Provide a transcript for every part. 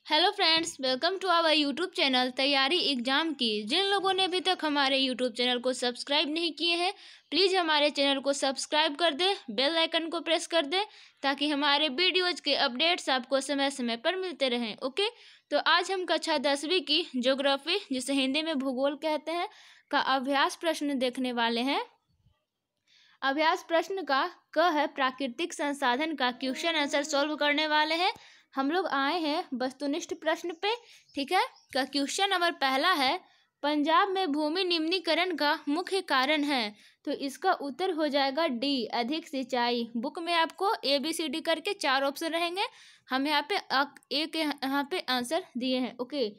Hello friends, welcome to our YouTube channel तैयारी exam की। जिन लोगों ने अभी तक हमारे यूट्यूब चैनल को सब्सक्राइब नहीं किए हैं, प्लीज़ हमारे चैनल को सब्सक्राइब कर दें, बेल आइकन को प्रेस कर दें ताकि हमारे वीडियोज़ के अपडेट्स आपको समय समय पर मिलते रहें। ओके, तो आज हम कक्षा 10वीं की ज्योग्राफी, जिसे हिंदी में भूगोल कहते हैं, का अभ्यास प्रश्न देखने वाले हैं। अभ्यास प्रश्न का क है प्राकृतिक संसाधन का क्वेश्चन आंसर सॉल्व करने वाले हैं। हम लोग आए हैं वस्तुनिष्ठ प्रश्न पे। ठीक है, का क्वेश्चन नंबर पहला है, पंजाब में भूमि निम्नीकरण का मुख्य कारण है। तो इसका उत्तर हो जाएगा डी, अधिक सिंचाई। बुक में आपको ABCD करके 4 ऑप्शन रहेंगे, हम यहाँ पे एक यहाँ पे आंसर दिए हैं। ओके,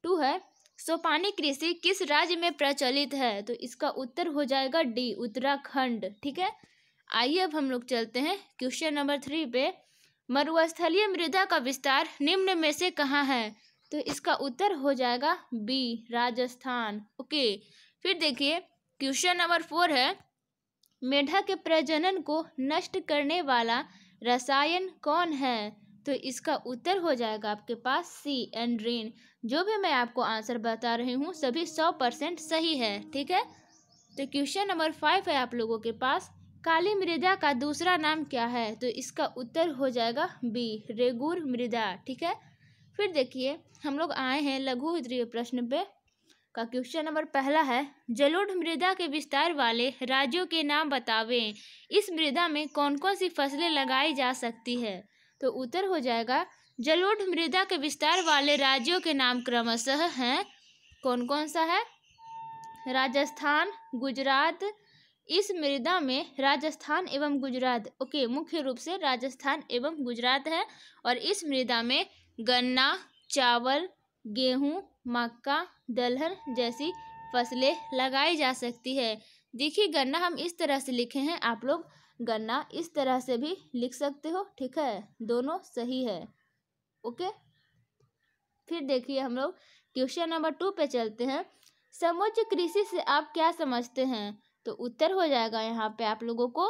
2 है, सोपानी कृषि किस राज्य में प्रचलित है। तो इसका उत्तर हो जाएगा डी, उत्तराखंड। ठीक है, आइए अब हम लोग चलते हैं क्वेश्चन नंबर 3 पे। मरुस्थलीय मृदा का विस्तार निम्न में से कहाँ है। तो इसका उत्तर हो जाएगा बी, राजस्थान। ओके, फिर देखिए क्वेश्चन नंबर 4 है, मेढक के प्रजनन को नष्ट करने वाला रसायन कौन है। तो इसका उत्तर हो जाएगा आपके पास सी, एंड्रीन। जो भी मैं आपको आंसर बता रही हूँ सभी 100% सही है। ठीक है, तो क्वेश्चन नंबर 5 है आप लोगों के पास, काली मृदा का दूसरा नाम क्या है। तो इसका उत्तर हो जाएगा बी, रेगुर मृदा। ठीक है, फिर देखिए हम लोग आए हैं लघु उत्तरीय प्रश्न पे। का क्वेश्चन नंबर पहला है, जलोढ़ मृदा के विस्तार वाले राज्यों के नाम बतावें। इस मृदा में कौन कौन सी फसलें लगाई जा सकती है। तो उत्तर हो जाएगा, जलोढ़ मृदा के विस्तार वाले राज्यों के नाम क्रमशः हैं, कौन कौन सा है, राजस्थान, गुजरात। इस मृदा में राजस्थान एवं गुजरात, ओके, मुख्य रूप से राजस्थान एवं गुजरात है। और इस मृदा में गन्ना, चावल, गेहूं, मक्का, दलहन जैसी फसलें लगाई जा सकती है। देखिए गन्ना हम इस तरह से लिखे हैं, आप लोग गन्ना इस तरह से भी लिख सकते हो। ठीक है, दोनों सही है। ओके, फिर देखिए हम लोग क्वेश्चन नंबर 2 पे चलते हैं। समुद्र कृषि से आप क्या समझते हैं। तो उत्तर हो जाएगा यहाँ पे आप लोगों को,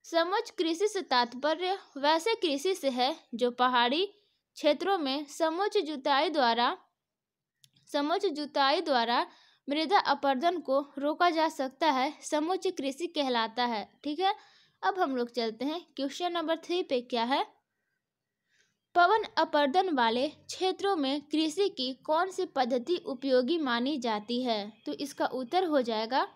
समुद्र कृषि से तात्पर्य वैसे कृषि से है जो पहाड़ी क्षेत्रों में समुद्र जुताई द्वारा मृदा अपरदन को रोका जा सकता है, समुद्र कृषि कहलाता है। ठीक है, अब हम लोग चलते हैं क्वेश्चन नंबर 3 पे। क्या है, पवन अपरदन वाले क्षेत्रों में कृषि की कौन सी पद्धति उपयोगी मानी जाती है। तो इसका उत्तर हो जाएगा,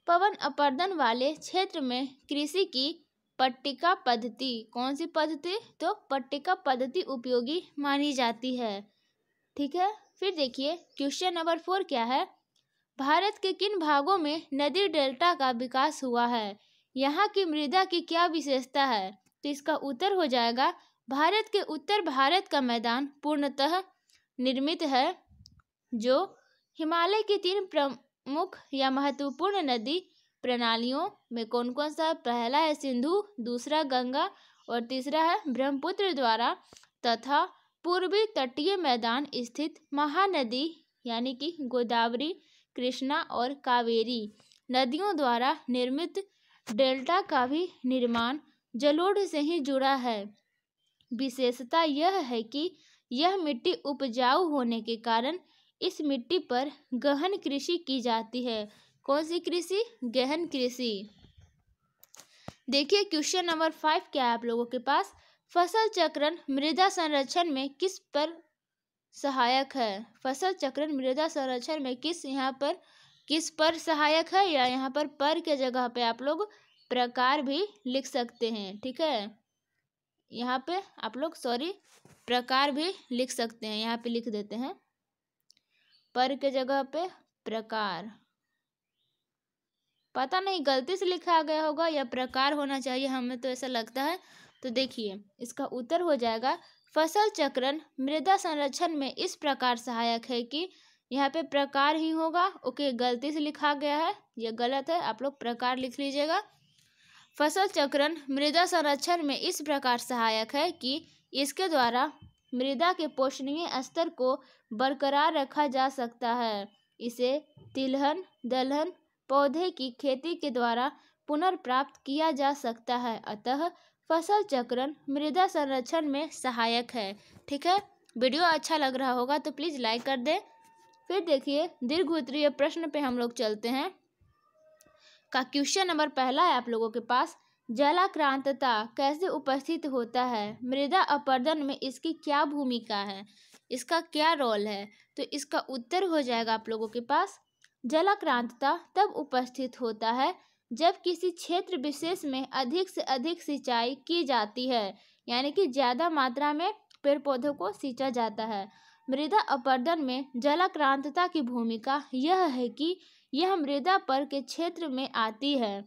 पवन अपरदन वाले क्षेत्र में कृषि की पट्टिका पद्धति। कौन सी पद्धति, तो पट्टिका पद्धति उपयोगी मानी जाती है। ठीक है, फिर देखिए क्वेश्चन नंबर 4 क्या है, भारत के किन भागों में नदी डेल्टा का विकास हुआ है, यहाँ की मृदा की क्या विशेषता है। तो इसका उत्तर हो जाएगा, भारत के उत्तर भारत का मैदान पूर्णतः निर्मित है, जो हिमालय की 3 प्रमुख या महत्वपूर्ण नदी प्रणालियों में कौन कौन सा, पहला है सिंधु, दूसरा गंगा और तीसरा है ब्रह्मपुत्र द्वारा तथा पूर्वी तटीय मैदान स्थित महानदी यानी कि गोदावरी, कृष्णा और कावेरी नदियों द्वारा निर्मित डेल्टा का भी निर्माण जलोढ़ से ही जुड़ा है। विशेषता यह है कि यह मिट्टी उपजाऊ होने के कारण इस मिट्टी पर गहन कृषि की जाती है। कौन सी कृषि, गहन कृषि। देखिए क्वेश्चन नंबर 5 क्या है आप लोगों के पास, फसल चक्रण मृदा संरक्षण में किस पर सहायक है। फसल चक्रण मृदा संरक्षण में किस पर सहायक है, या यहाँ पर के जगह पे आप लोग प्रकार भी लिख सकते हैं। ठीक है, यहाँ पे आप लोग प्रकार भी लिख सकते हैं, यहाँ पे लिख देते हैं पर के जगह पे प्रकार। पता नहीं गलती से लिखा गया होगा या प्रकार होना चाहिए, हमें तो ऐसा लगता है। तो देखिए इसका उत्तर हो जाएगा, फसल चक्रण मृदा संरक्षण में इस प्रकार सहायक है कि यहाँ पे प्रकार ही होगा। ओके, गलती से लिखा गया है, ये गलत है, आप लोग प्रकार लिख लीजिएगा। फसल चक्रण मृदा संरक्षण में इस प्रकार सहायक है कि इसके द्वारा मृदा के पोषणीय स्तर को बरकरार रखा जा सकता है। इसे तिलहन, दलहन पौधे की खेती के द्वारा पुनर्प्राप्त किया जा सकता है, अतः फसल चक्रण मृदा संरक्षण में सहायक है। ठीक है, वीडियो अच्छा लग रहा होगा तो प्लीज़ लाइक कर दें। फिर देखिए दीर्घ उत्तरीय प्रश्न पे हम लोग चलते हैं। का क्वेश्चन नंबर पहला है आप लोगों के पास, जलाक्रांतता कैसे उपस्थित होता है? मृदा अपरदन में इसकी क्या भूमिका है? इसका क्या रोल है? तो इसका उत्तर हो जाएगा आप लोगों के पास, जलाक्रांतता तब उपस्थित होता है जब किसी क्षेत्र विशेष में अधिक से अधिक सिंचाई की जाती है, यानी कि ज़्यादा मात्रा में पेड़ पौधों को सींचा जाता है। मृदा अपरदन में जलाक्रांतता की भूमिका यह है कि यह मृदा पर के क्षेत्र में आती है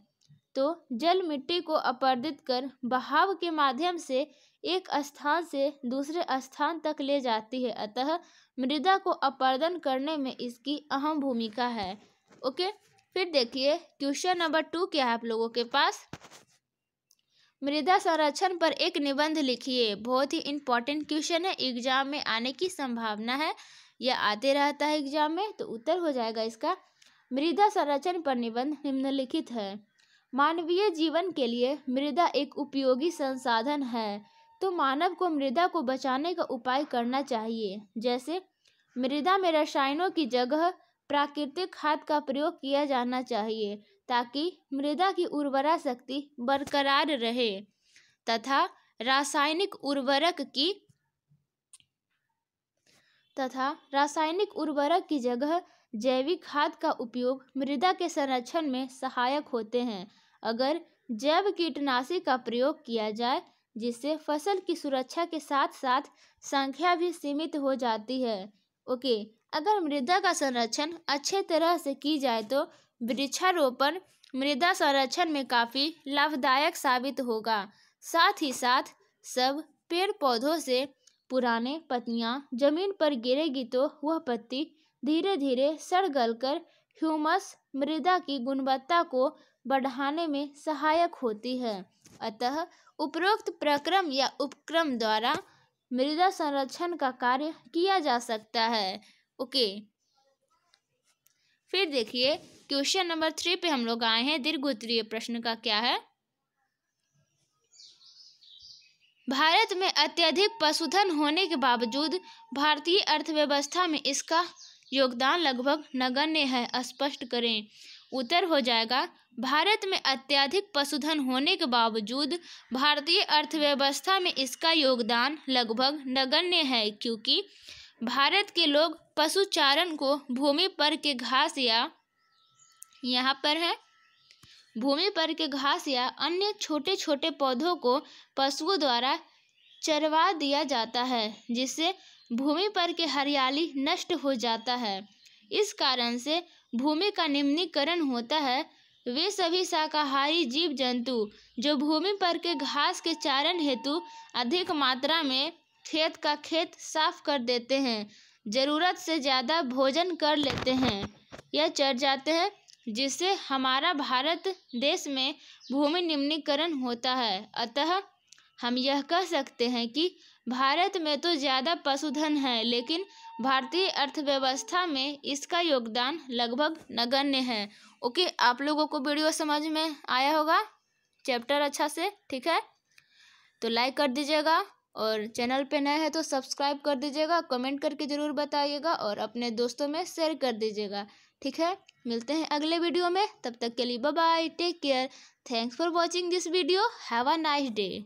तो जल मिट्टी को अपरदित कर बहाव के माध्यम से एक स्थान से दूसरे स्थान तक ले जाती है। अतः मृदा को अपरदन करने में इसकी अहम भूमिका है। ओके, फिर देखिए क्वेश्चन नंबर 2 क्या है आप लोगों के पास, मृदा संरक्षण पर एक निबंध लिखिए। बहुत ही इंपॉर्टेंट क्वेश्चन है, एग्जाम में आने की संभावना है, यह आते रहता है एग्जाम में। तो उत्तर हो जाएगा इसका, मृदा संरक्षण पर निबंध निम्नलिखित है। मानवीय जीवन के लिए मृदा एक उपयोगी संसाधन है, तो मानव को मृदा को बचाने का उपाय करना चाहिए। जैसे मृदा में रसायनों की जगह प्राकृतिक खाद का प्रयोग किया जाना चाहिए ताकि मृदा की उर्वरा शक्ति बरकरार रहे तथा रासायनिक उर्वरक की जगह जैविक खाद का उपयोग मृदा के संरक्षण में सहायक होते हैं। अगर जैव कीटनाशी का प्रयोग किया जाए जिससे फसल की सुरक्षा के साथ साथ संख्या भी सीमित हो जाती है। ओके, अगर मृदा का संरक्षण अच्छे तरह से की जाए तो वृक्षारोपण मृदा संरक्षण में काफ़ी लाभदायक साबित होगा। साथ ही साथ सब पेड़ पौधों से पुराने पत्तियां जमीन पर गिरेगी तो वह पत्ती धीरे धीरे सड़ गलकर ह्यूमस मृदा की गुणवत्ता को बढ़ाने में सहायक होती है। अतः उपरोक्त प्रक्रम या उपक्रम द्वारा मृदा संरक्षण का कार्य किया जा सकता है। ओके, फिर देखिए क्वेश्चन नंबर 3 पे हम लोग आए हैं। दीर्घ उत्तरीय प्रश्न का क्या है, भारत में अत्यधिक पशुधन होने के बावजूद भारतीय अर्थव्यवस्था में इसका योगदान लगभग नगण्य है, स्पष्ट करें। उत्तर हो जाएगा, भारत में अत्यधिक पशुधन होने के बावजूद भारतीय अर्थव्यवस्था में इसका योगदान लगभग नगण्य है, क्योंकि भारत के लोग पशुचारण को भूमि पर के घास या यहाँ पर है भूमि पर के घास या अन्य छोटे छोटे पौधों को पशुओं द्वारा चरवा दिया जाता है, जिससे भूमि पर के हरियाली नष्ट हो जाता है। इस कारण से भूमि का निम्नीकरण होता है। वे सभी शाकाहारी जीव जंतु जो भूमि पर के घास के चारण हेतु अधिक मात्रा में खेत का खेत साफ कर देते हैं, जरूरत से ज़्यादा भोजन कर लेते हैं या चढ़ जाते हैं, जिससे हमारा भारत देश में भूमि निम्नीकरण होता है। अतः हम यह कह सकते हैं कि भारत में तो ज़्यादा पशुधन है, लेकिन भारतीय अर्थव्यवस्था में इसका योगदान लगभग नगण्य है। ओके, आप लोगों को वीडियो समझ में आया होगा, चैप्टर अच्छा से, ठीक है? तो लाइक कर दीजिएगा और चैनल पे नए हैं तो सब्सक्राइब कर दीजिएगा, कमेंट करके ज़रूर बताइएगा और अपने दोस्तों में शेयर कर दीजिएगा, ठीक है? मिलते हैं अगले वीडियो में, तब तक के लिए bye bye, take care, thanks for watching this video, have a nice day.